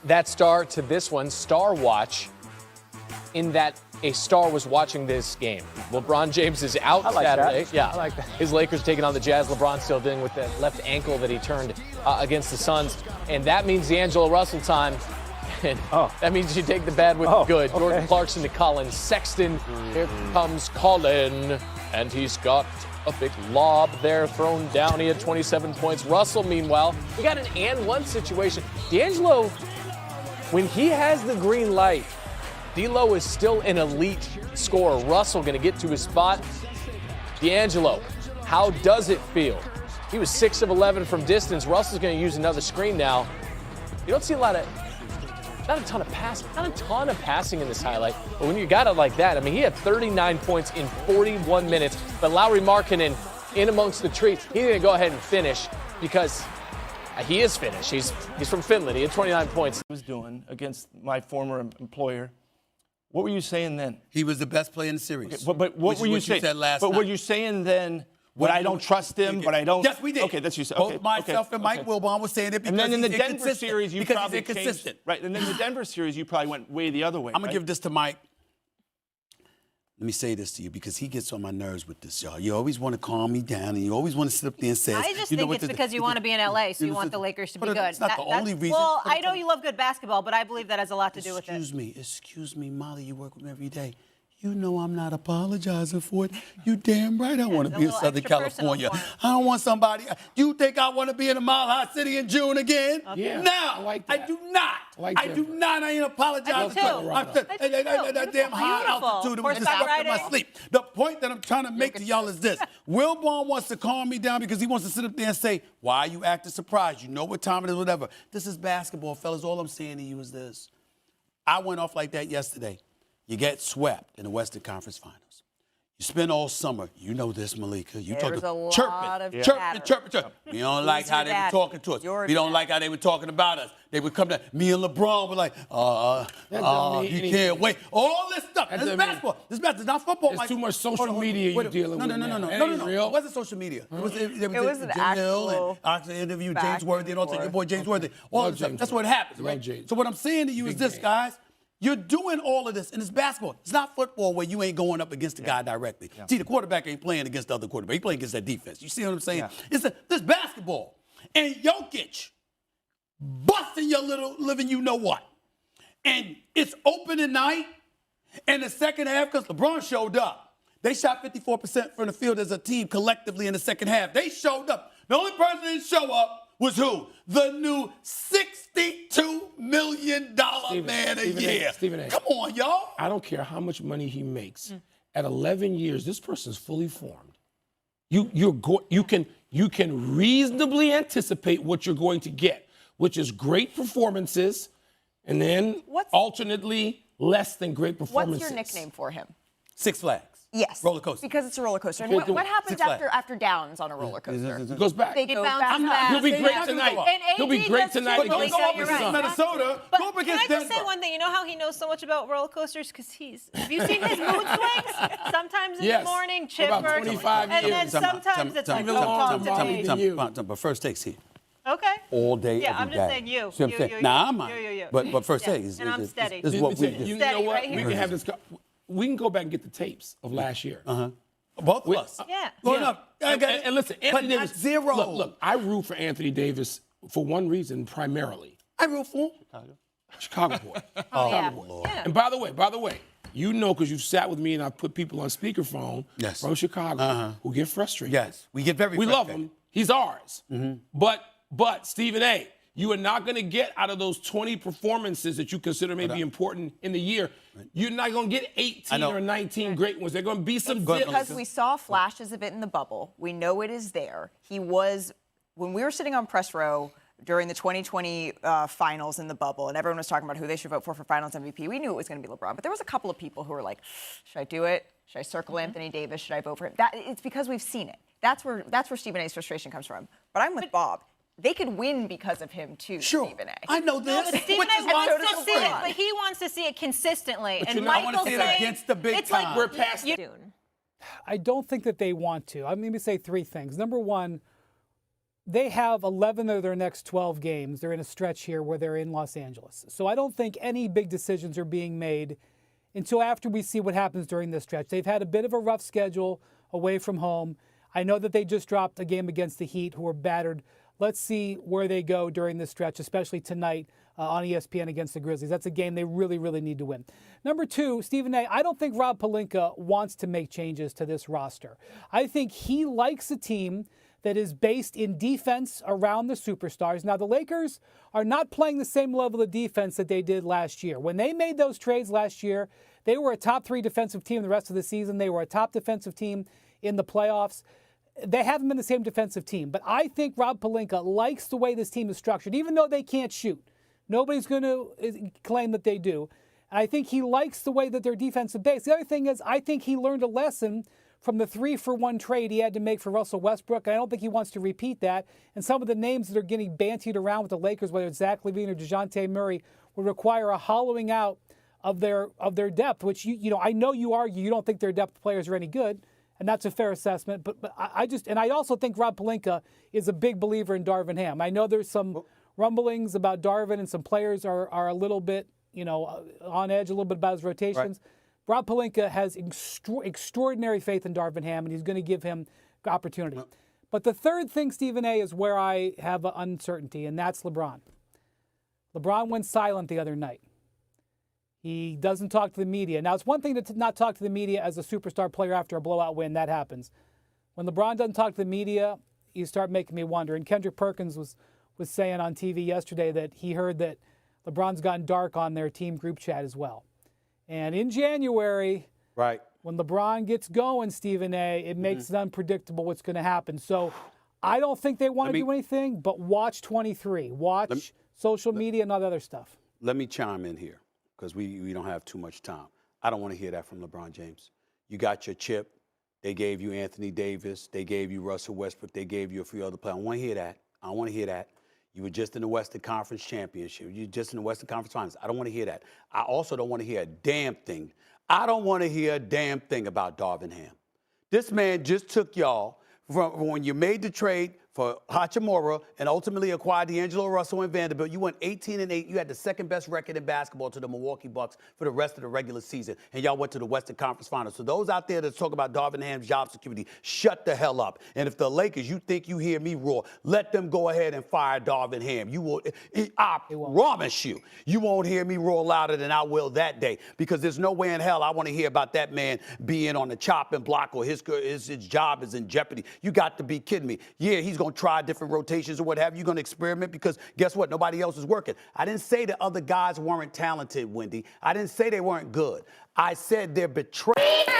that star to this one, Star Watch, in that a star was watching this game. LeBron James is out Saturday. That. Yeah, I like that. His Lakers taking on the Jazz. LeBron still dealing with that left ankle that he turned against the Suns. And that means D'Angelo Russell time. And that means you take the bad with the good. Okay. Jordan Clarkson to Colin Sexton. Here comes Colin. And he's got a big lob there thrown down. He had 27 points. Russell, meanwhile, we got an and one situation. D'Angelo, when he has the green light, D'Lo is still an elite scorer. Russell going to get to his spot. D'Angelo, how does it feel? He was 6 of 11 from distance. Russell's going to use another screen now. You don't see not a ton of passing in this highlight. But when you got it like that, I mean, he had 39 points in 41 minutes. But Lauri Markkanen in amongst the trees, he's going to go ahead and finish because he is finished. He's from Finland. He had 29 points. Was doing against my former employer. What were you saying then? He was the best player in the series. Okay, but what were you saying? You said last but night. were you saying then? But I don't trust him. But I don't. Yes, we did. Okay, that's you said. Both myself and Mike Wilbon were saying it because and then in the he's Denver inconsistent. series, you because probably he's inconsistent. changed, right? And then the Denver series, you probably went way the other way. I'm gonna give this to Mike. Let me say this to you because he gets on my nerves with this, y'all. You always want to calm me down, and you always want to sit up there and say, I just think it's because you want to be in LA, so you want the Lakers to be good. It's not the only reason. Well, I know you love good basketball, but I believe that has a lot to do with it. Excuse me, Molly, you work with me every day. You know I'm not apologizing for it. You damn right I want to be in Southern California. I don't want somebody. You think I want to be in a Mile High City in June again? Okay. Yeah, no, I like that. I do not. I do not. I ain't apologizing for it. That damn high altitude was disrupting my sleep. The point that I'm trying to make to y'all is this. Wilbon wants to calm me down because he wants to sit up there and say, why are you acting surprised? You know what time it is, whatever. This is basketball, fellas. All I'm saying to you is this. I went off like that yesterday. You get swept in the Western Conference Finals. You spend all summer. You know this, Malika. You There's a lot of chirping. We don't like how they were talking to us. We don't like how they were talking about us. They would come to me and LeBron were like, you can't wait. All this stuff. This is basketball. This is not football. There's too much social media you're dealing with. No. It wasn't social media. It was an Jim Hill and I interviewed James Worthy and also your boy James Worthy. All this stuff. That's what happens, right? So what I'm saying to you is this, guys. You're doing all of this, and it's basketball. It's not football where you ain't going up against the guy directly. See, the quarterback ain't playing against the other quarterback. He's playing against that defense. You see what I'm saying? This basketball. And Jokic busting your little living you know what. And it's opening night, and the second half, because LeBron showed up. They shot 54% from the field as a team collectively in the second half. They showed up. The only person that didn't show up was who? The new $62 million man a year. Stephen A. Come on, y'all. I don't care how much money he makes. At 11 years, this person's fully formed. You can reasonably anticipate what you're going to get, which is great performances, and then alternately less than great performances. What's your nickname for him? Six Flags. Yes. Roller coaster. Because it's a roller coaster. And what happens after downs on a roller coaster? It goes back. They go back. He'll be great tonight. He'll be great tonight. But don't go up against Minnesota. Go up against Denver. Can I just say one thing? You know how he knows so much about roller coasters? Because have you seen his mood swings? Sometimes in the morning, chipper. About 25 and years. then sometimes it's like, don't talk to me. But first takes here. Okay. All day, yeah, every I'm just day. saying you. See what I'm saying? Nah, I'm not. But first take is and I'm steady. This is what we do. You know what? We can have this. We can go back and get the tapes of last year. Both of us. Yeah. Going up. And listen, Anthony Davis. Zero. Look, I root for Anthony Davis for one reason primarily. I root for him. Chicago boy. Yeah. Yeah. And by the way, you know because you've sat with me and I've put people on speakerphone from Chicago who get frustrated. Yes, we get very frustrated. We love him. He's ours. But Stephen A., you are not going to get out of those 20 performances that you consider maybe important in the year. You're not going to get 18 or 19 great ones. They're going to be some dips. Because we saw flashes of it in the bubble. We know it is there. When we were sitting on press row during the 2020 finals in the bubble, and everyone was talking about who they should vote for finals MVP, we knew it was going to be LeBron. But there was a couple of people who were like, should I do it? Should I circle Anthony Davis? Should I vote for him? It's because we've seen it. That's where Stephen A's frustration comes from. But I'm with Bob. They could win because of him, too, Stephen A. I know this. No, but Stephen A. wants to see it, but he wants to see it consistently. But and I want to see it against the big it's time. like we're past it. I don't think that they want to. Let me say three things. Number one, they have 11 of their next 12 games. They're in a stretch here where they're in Los Angeles. So I don't think any big decisions are being made until after we see what happens during this stretch. They've had a bit of a rough schedule away from home. I know that they just dropped a game against the Heat, who are battered. Let's see where they go during this stretch, especially tonight on ESPN against the Grizzlies. That's a game they really, really need to win. Number two, Stephen A., I don't think Rob Pelinka wants to make changes to this roster. I think he likes a team that is based in defense around the superstars. Now, the Lakers are not playing the same level of defense that they did last year. When they made those trades last year, they were a top 3 defensive team the rest of the season. They were a top defensive team in the playoffs. They haven't been the same defensive team. But I think Rob Pelinka likes the way this team is structured, even though they can't shoot. Nobody's going to claim that they do. And I think he likes the way that their defensive base. The other thing is, I think he learned a lesson from the 3-for-1 trade he had to make for Russell Westbrook. I don't think he wants to repeat that. And some of the names that are getting bantied around with the Lakers, whether it's Zach LaVine or Dejounte Murray, would require a hollowing out of their depth, which I know you argue you don't think their depth players are any good, and that's a fair assessment. But I also think Rob Pelinka is a big believer in Darvin Ham. I know there's some rumblings about Darvin, and some players are a little bit on edge a little bit about his rotations. Right. Rob Pelinka has extraordinary faith in Darvin Ham, and he's going to give him opportunity. But the third thing, Stephen A., is where I have uncertainty, and that's LeBron. LeBron went silent the other night. He doesn't talk to the media. Now, it's one thing to not talk to the media as a superstar player after a blowout win. That happens. When LeBron doesn't talk to the media, you start making me wonder. And Kendrick Perkins was saying on TV yesterday that he heard that LeBron's gone dark on their team group chat as well. And in January, right, when LeBron gets going, Stephen A., it makes it unpredictable what's going to happen. So I don't think they want to do anything, but watch 23. Watch social media and all that other stuff. Let me chime in here because we don't have too much time. I don't want to hear that from LeBron James. You got your chip. They gave you Anthony Davis. They gave you Russell Westbrook. They gave you a few other players. I don't want to hear that. I don't want to hear that. You were just in the Western Conference Championship. You're just in the Western Conference Finals. I don't want to hear that. I also don't want to hear a damn thing. I don't want to hear a damn thing about Darvin Ham. This man just took y'all from when you made the trade for Hachimura and ultimately acquired D'Angelo Russell and Vanderbilt. You went 18-8. You had the second best record in basketball to the Milwaukee Bucks for the rest of the regular season, and y'all went to the Western Conference Finals. So those out there that talk about Darvin Ham's job security, shut the hell up. And if the Lakers, you think you hear me roar, let them go ahead and fire Darvin Ham. You will. I promise you, you won't hear me roar louder than I will that day, because there's no way in hell I want to hear about that man being on the chopping block or his job is in jeopardy. You got to be kidding me. Yeah, he's going to try different rotations or what have you. You're going to experiment because guess what? Nobody else is working. I didn't say that other guys weren't talented, Wendy. I didn't say they weren't good. I said they're betraying.